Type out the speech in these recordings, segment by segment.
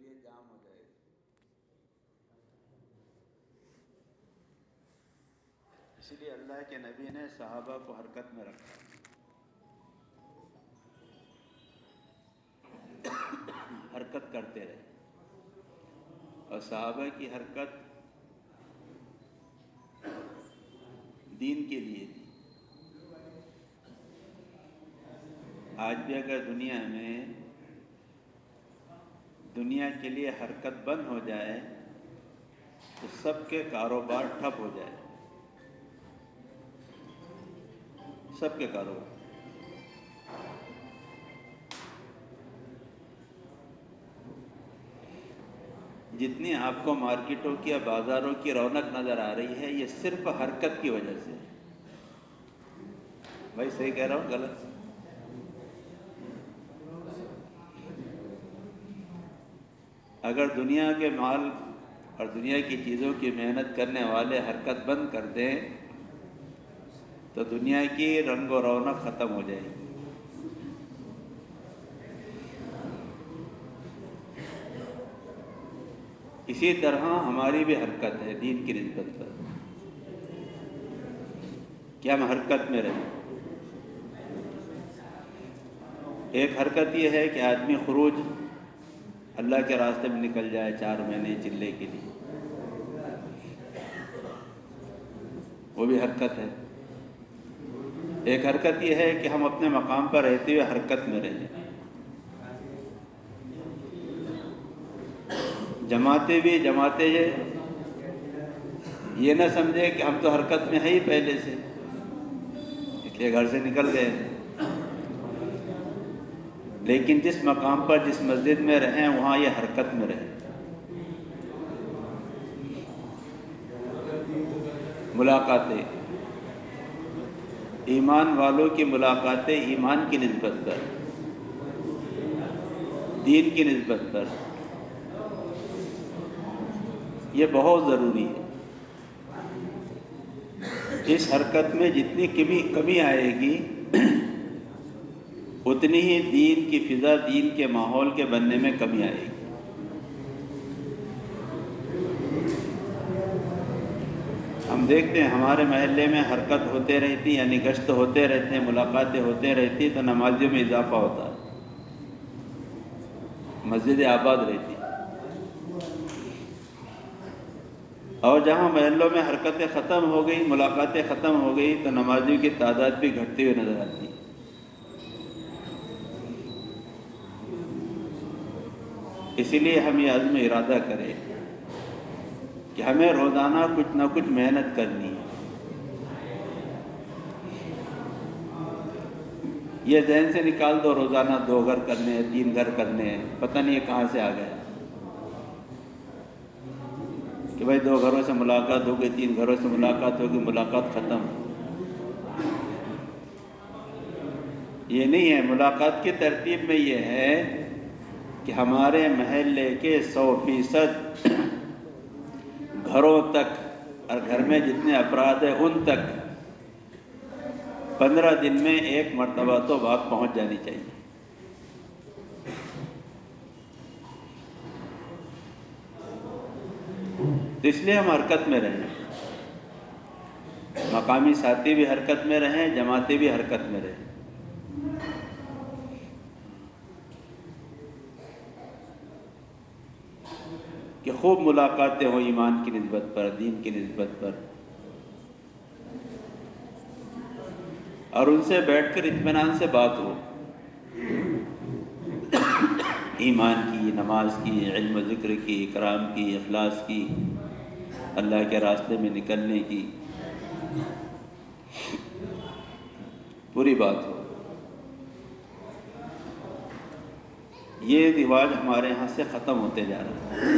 لیے جام ہو جائے. اسی لیے اللہ کے نبی نے صحابہ کو حرکت میں رکھا. حرکت کرتے رہے اور صحابہ کی حرکت دین کے لیے تھی. آج بھی اگر دنیا کے لیے حرکت بند ہو جائے تو سب کے کاروبار ٹھپ ہو جائے. سب کے کاروبار. جتنی آپ کو مارکیٹوں کی یا بازاروں کی رونق نظر آ رہی ہے یہ صرف حرکت کی وجہ سے. بھائی صحیح کہہ رہا ہوں غلط؟ اگر دنیا کے مال اور دنیا کی چیزوں کی محنت کرنے والے حرکت بند کر دیں تو دنیا کی رنگ و رونق ختم ہو جائے گی. اسی طرح ہماری بھی حرکت ہے دین کی نسبت پر کہ ہم حرکت میں رہیں. ایک حرکت یہ ہے کہ آدمی خروج اللہ کے راستے میں نکل جائے 4 مہینے چلے کے لیے، وہ بھی حرکت ہے. ایک حرکت یہ ہے کہ ہم اپنے مقام پر رہتے ہوئے حرکت میں رہیں. جماعتیں یہ نہ سمجھے کہ ہم تو حرکت میں ہیں ہی پہلے سے اس لیے گھر سے نکل گئے، لیکن جس مقام پر جس مسجد میں رہیں وہاں یہ حرکت میں رہیں. ملاقاتیں، ایمان والوں کی ملاقاتیں ایمان کی نسبت پر، دین کی نسبت پر یہ بہت ضروری ہے. اس حرکت میں جتنی کمی آئے گی اتنی ہی دین کی فضا، دین کے ماحول کے بننے میں کمی آئے گی. ہم دیکھتے ہیں ہمارے محلے میں حرکت ہوتے رہتی، یعنی گشت ہوتے رہتے ہیں، ملاقاتیں ہوتے رہتی تو نمازیوں میں اضافہ ہوتا ہے، مسجد آباد رہتی. اور جہاں محلوں میں حرکتیں ختم ہو گئی، ملاقاتیں ختم ہو گئی تو نمازیوں کی تعداد بھی گھٹتی ہوئی نظر آتی. اسی لیے ہم یہ عزم ارادہ کریں کہ ہمیں روزانہ کچھ نہ کچھ محنت کرنی ہے. یہ ذہن سے نکال دو روزانہ 2 گھر کرنے ہیں، 3 گھر کرنے ہیں، پتہ نہیں یہ کہاں سے آ گیا کہ بھائی 2 گھروں سے ملاقات ہو گئی، 3 گھروں سے ملاقات ہوگی، ملاقات ختم. یہ نہیں ہے. ملاقات کی ترتیب میں یہ ہے کہ ہمارے محلے کے 100% گھروں تک اور گھر میں جتنے افراد ہیں ان تک 15 دن میں 1 مرتبہ تو بات پہنچ جانی چاہیے. تو اس لیے ہم حرکت میں رہیں، مقامی ساتھی بھی حرکت میں رہیں، جماعتیں بھی حرکت میں رہیں. کہ خوب ملاقاتیں ہوں ایمان کی نسبت پر، دین کی نسبت پر، اور ان سے بیٹھ کر اطمینان سے بات ہو، ایمان کی، نماز کی، علم و ذکر کی، اکرام کی، اخلاص کی، اللہ کے راستے میں نکلنے کی پوری بات ہو. یہ رواج ہمارے ہاں سے ختم ہوتے جا رہا ہے.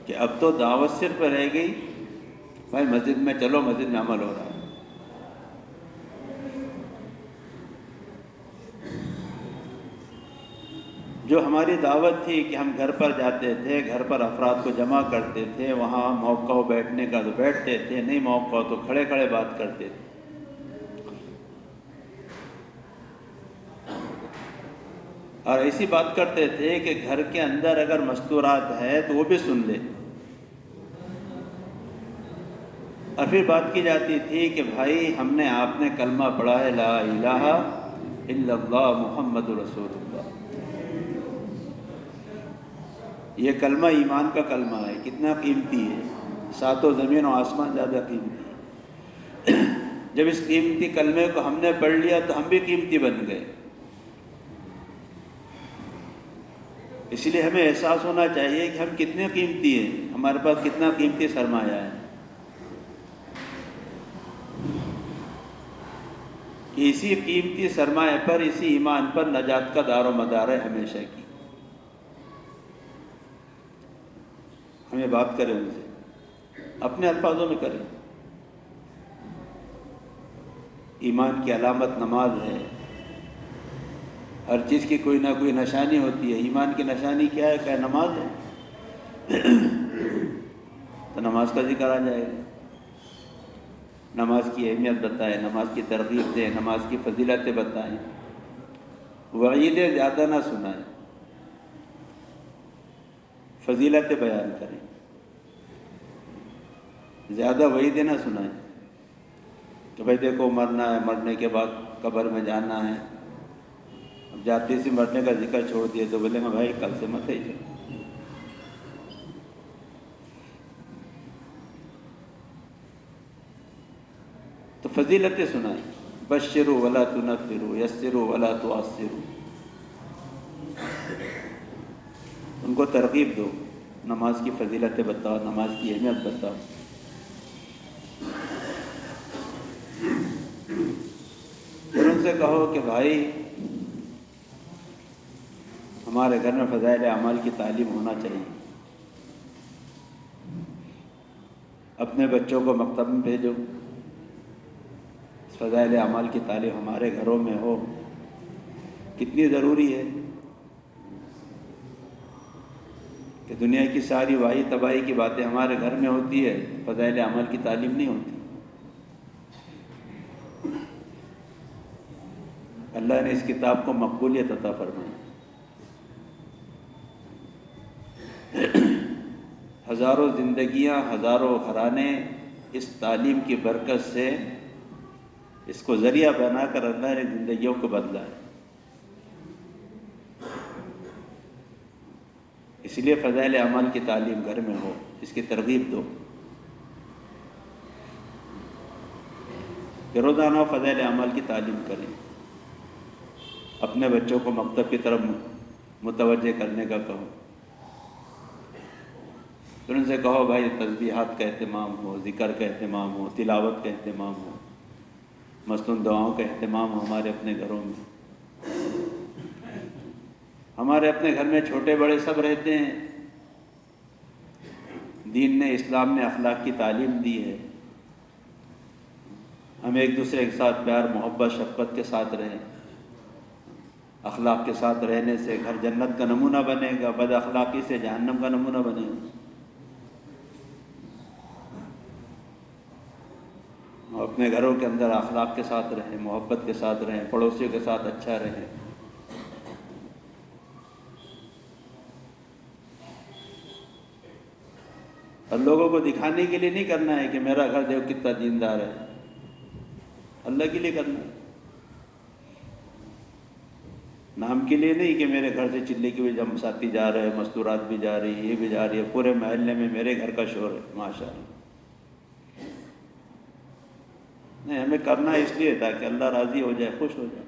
کہ اب تو دعوت صرف رہ گئی بھائی مسجد میں چلو، مسجد میں عمل ہو رہا ہے. جو ہماری دعوت تھی کہ ہم گھر پر جاتے تھے، گھر پر افراد کو جمع کرتے تھے، وہاں موقع ہو بیٹھنے کا تو بیٹھتے تھے، نہیں موقع ہو تو کھڑے کھڑے بات کرتے تھے. اور ایسی بات کرتے تھے کہ گھر کے اندر اگر مستورات ہے تو وہ بھی سن لے. اور پھر بات کی جاتی تھی کہ بھائی ہم نے آپ نے کلمہ پڑھا ہے لا الہ الا اللہ محمد رسول اللہ. یہ کلمہ ایمان کا کلمہ ہے. کتنا قیمتی ہے. ساتوں زمین و آسمان زیادہ قیمتی ہے. جب اس قیمتی کلمے کو ہم نے پڑھ لیا تو ہم بھی قیمتی بن گئے. اس لیے ہمیں احساس ہونا چاہیے کہ ہم کتنے قیمتی ہیں, ہمارے پاس کتنا قیمتی سرمایہ ہے. کہ اسی قیمتی سرمایہ پر, اسی ایمان پر نجات کا دار و مدار ہے ہمیشہ کی. ہمیں بات کریں ان سے, اپنے الفاظوں میں کریں. ایمان کی علامت نماز ہے. ہر چیز کی کوئی نہ کوئی نشانی ہوتی ہے. ایمان کی نشانی کیا ہے؟ کہ نماز ہے. تو نماز کا ذکر آ جائے گا. نماز کی اہمیت بتائیں, نماز کی ترغیب دیں, نماز کی فضیلتیں بتائیں. وعیدیں زیادہ نہ سنائیں, فضیلتیں بیان کریں. زیادہ وعیدیں نہ سنائیں کہ بھائی دیکھو مرنا ہے, مرنے کے بعد قبر میں جانا ہے. اب جاتے سے مرنے کا ذکر چھوڑ دیے تو بولے گا بھائی کل سے مت ہی چلو. تو فضیلتیں سنائیں. بشروا ولا تنفروا یسروا ولا تعسروا. ان کو ترغیب دو, نماز کی فضیلتیں بتاؤ, نماز کی اہمیت بتاؤ. پھر ان سے کہو کہ بھائی ہمارے گھر میں فضائل اعمال کی تعلیم ہونا چاہیے. اپنے بچوں کو مکتب میں بھیجو, فضائل اعمال کی تعلیم ہمارے گھروں میں ہو. کتنی ضروری ہے کہ دنیا کی ساری واہی تباہی کی باتیں ہمارے گھر میں ہوتی ہے, فضائل اعمال کی تعلیم نہیں ہوتی. اللہ نے اس کتاب کو مقبولیت عطا فرمائی. ہزاروں زندگیاں, ہزاروں گھرانے اس تعلیم کی برکت سے اس کو ذریعہ بنا کر اللہ نے زندگیوں کو بدلا ہے. اس لیے فضائل اعمال کی تعلیم گھر میں ہو, اس کی ترغیب دو کہ روزانہ فضائل اعمال کی تعلیم کریں. اپنے بچوں کو مکتب کی طرف متوجہ کرنے کا کہو. پھر ان سے کہو بھائی تسبیحات کا اہتمام ہو, ذکر کا اہتمام ہو, تلاوت کا اہتمام ہو, مسنون دعاؤں کا اہتمام ہو ہمارے اپنے گھروں میں. ہمارے اپنے گھر میں چھوٹے بڑے سب رہتے ہیں. دین نے, اسلام نے اخلاق کی تعلیم دی ہے. ہم ایک دوسرے کے ساتھ پیار محبت شفقت کے ساتھ رہیں. اخلاق کے ساتھ رہنے سے گھر جنت کا نمونہ بنے گا, بد اخلاقی سے جہنم کا نمونہ بنے گا. اپنے گھروں کے اندر اخلاق کے ساتھ رہیں, محبت کے ساتھ رہیں, پڑوسیوں کے ساتھ اچھا رہیں. اور لوگوں کو دکھانے کے لیے نہیں کرنا ہے کہ میرا گھر دیکھو کتنا دیندار ہے, اللہ کے لیے کرنا ہے. نام کے لیے نہیں کہ میرے گھر سے چلے کی وجہ ہم ساتھی جا رہے ہیں, مستورات بھی جا رہی ہے, یہ بھی جا رہی ہے, پورے محلے میں میرے گھر کا شور ہے ماشاءاللہ. نہیں, ہمیں کرنا اس لیے تاکہ اللہ راضی ہو جائے, خوش ہو جائے.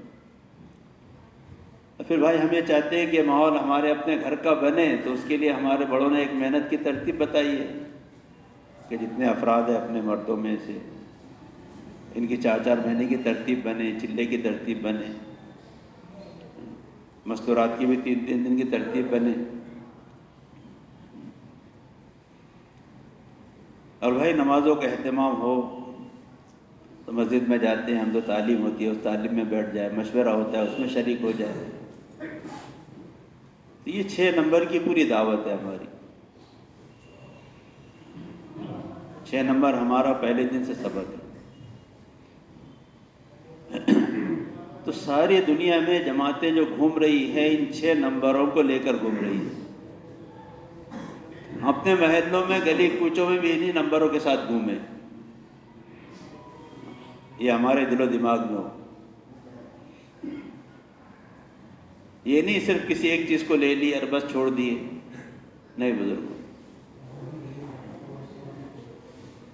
پھر بھائی ہم یہ چاہتے ہیں کہ ماحول ہمارے اپنے گھر کا بنے, تو اس کے لیے ہمارے بڑوں نے ایک محنت کی ترتیب بتائی ہے کہ جتنے افراد ہیں اپنے مردوں میں سے ان کی 4-4 مہینے کی ترتیب بنے, چلے کی ترتیب بنے, مستورات کی بھی 3-3 دن کی ترتیب بنے. اور بھائی نمازوں کا اہتمام ہو تو مسجد میں جاتے ہیں ہم, تو تعلیم ہوتی ہے, اس تعلیم میں بیٹھ جائے, مشورہ ہوتا ہے اس میں شریک ہو جائے. تو یہ 6 نمبر کی پوری دعوت ہے ہماری. 6 نمبر ہمارا پہلے دن سے سبق ہے. تو تو ساری دنیا میں جماعتیں جو گھوم رہی ہیں ان 6 نمبروں کو لے کر گھوم رہی ہیں. اپنے محلوں میں گلی کوچوں میں بھی انہی نمبروں کے ساتھ گھومیں. یہ ہمارے دل و دماغ میں ہو. یہ نہیں صرف کسی ایک چیز کو لے لی اور بس چھوڑ دیے. نہیں بزرگوں،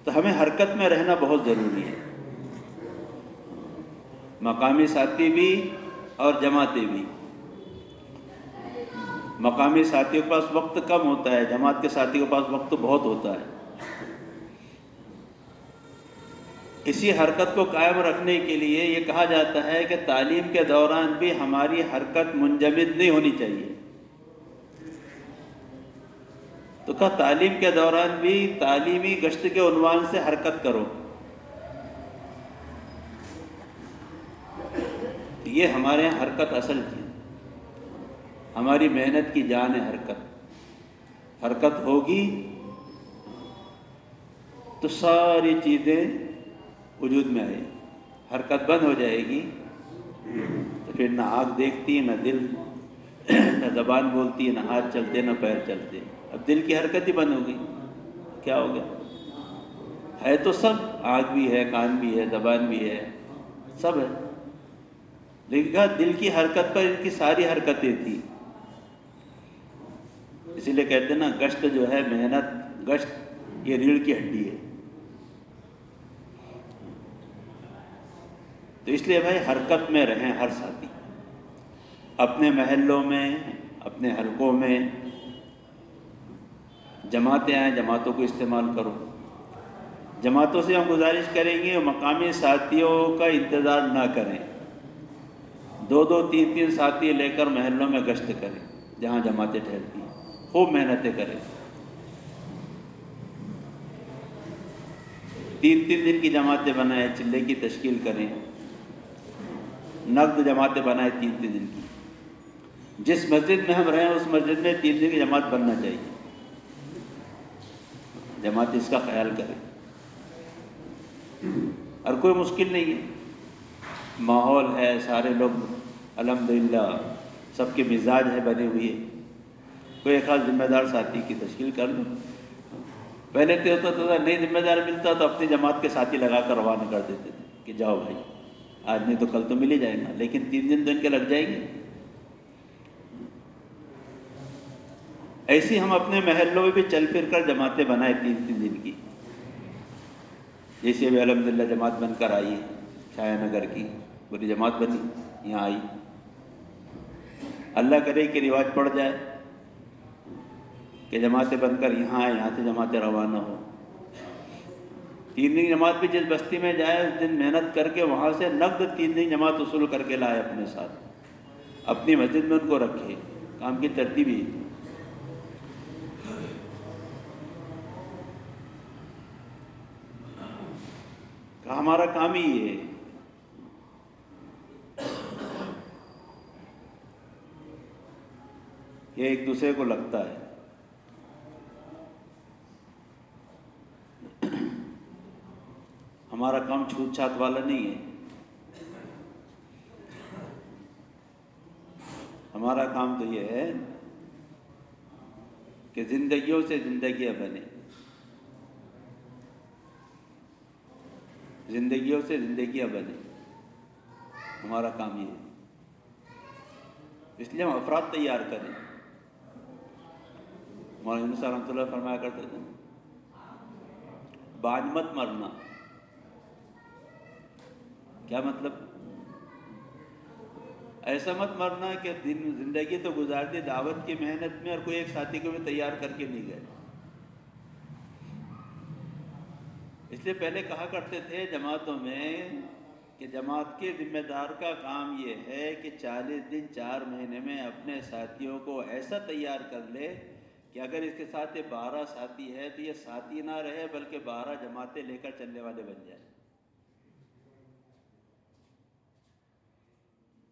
تو ہمیں حرکت میں رہنا بہت ضروری ہے. مقامی ساتھی بھی اور جماعتیں بھی. مقامی ساتھیوں کے پاس وقت کم ہوتا ہے، جماعت کے ساتھیوں کے پاس وقت بہت ہوتا ہے. اسی حرکت کو قائم رکھنے کے لیے یہ کہا جاتا ہے کہ تعلیم کے دوران بھی ہماری حرکت منجمد نہیں ہونی چاہیے. تو کہا تعلیم کے دوران بھی تعلیمی گشت کے عنوان سے حرکت کرو. یہ ہمارے یہاں حرکت اصل چیز، ہماری محنت کی جان ہے حرکت. حرکت ہوگی تو ساری چیزیں وجود میں آئے. حرکت بند ہو جائے گی تو پھر نہ آنکھ دیکھتی، نہ دل، نہ زبان بولتی، نہ ہاتھ چلتے، نہ پیر چلتے. اب دل کی حرکت ہی بند ہو گئی، کیا ہو گیا؟ ہے تو سب، آنکھ بھی ہے، کان بھی ہے، زبان بھی ہے، سب ہے، لیکن کہا دل کی حرکت پر ان کی ساری حرکتیں تھیں. اسی لیے کہتے ہیں نا گشت جو ہے، محنت، گشت یہ ریڑھ کی ہڈی ہے. تو اس لیے بھائی حرکت میں رہیں ہر ساتھی. اپنے محلوں میں، اپنے حلقوں میں جماعتیں آئیں، جماعتوں کو استعمال کرو. جماعتوں سے ہم گزارش کریں گے مقامی ساتھیوں کا انتظار نہ کریں. 2-2 3-3 ساتھی لے کر محلوں میں گشت کریں جہاں جماعتیں ٹھہرتی ہیں. خوب محنتیں کریں. 3-3 دن کی جماعتیں بنائیں، چلے کی تشکیل کریں، نقد جماعتیں بنائیں 3-3 دن کی. جس مسجد میں ہم رہیں اس مسجد میں 3 دن کی جماعت بننا چاہیے. جماعت اس کا خیال کرے. اور کوئی مشکل نہیں ہے، ماحول ہے، سارے لوگ الحمدللہ سب کے مزاج ہے بنے ہوئے. کوئی ایک خاص ذمہ دار ساتھی کی تشکیل کر لو. پہلے تو ہوتا تھا نہیں ذمہ دار ملتا تو اپنی جماعت کے ساتھی لگا کر روانہ کر دیتے تھے کہ جاؤ بھائی، آج نہیں تو کل تو مل ہی جائے گا. لیکن 3 دن تو ان کے لگ جائیں گے. ایسی ہم اپنے محلوں میں بھی چل پھر کر جماعتیں بنائیں 3-3 دن کی. جیسے ابھی الحمدللہ جماعت بن کر آئی ہے شاہ نگر کی، پوری جماعت بنی یہاں آئی. اللہ کرے کہ رواج پڑ جائے کہ جماعتیں بن کر یہاں آئیں، یہاں سے جماعتیں روانہ ہو. 3 دن کی جماعت بھی جس بستی میں جائے اس دن محنت کر کے وہاں سے نقد 3 دن جماعت وصول کر کے لائے اپنے ساتھ، اپنی مسجد میں ان کو رکھے. کام کی ترتیب ہی کہ ہمارا کام ہی یہ ہے. یہ ایک دوسرے کو لگتا ہے. ہمارا کام چھوت چھات والا نہیں ہے. ہمارا کام تو یہ ہے کہ زندگیوں سے زندگیاں بنے، زندگیوں سے زندگیاں بنے. ہمارا کام یہ ہے. اس لیے ہم افراد تیار کریں. مولانا یونس صاحب رحمۃ اللہ فرمایا کرتے تھے باج مت مرنا. کیا مطلب؟ ایسا مت مرنا کہ زندگی تو گزار دی دعوت کی محنت میں اور کوئی ایک ساتھی کو بھی تیار کر کے نہیں گئے. اس لیے پہلے کہا کرتے تھے جماعتوں میں کہ جماعت کے ذمہ دار کا کام یہ ہے کہ 40 دن 4 مہینے میں اپنے ساتھیوں کو ایسا تیار کر لے کہ اگر اس کے ساتھ یہ 12 ساتھی ہے تو یہ ساتھی نہ رہے بلکہ 12 جماعتیں لے کر چلنے والے بن جائیں.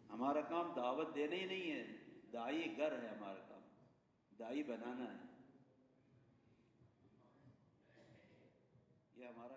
ہمارا کام دعوت دینا ہی نہیں ہے، داعی گر ہے. ہمارا کام داعی بنانا ہے. یہ ہمارا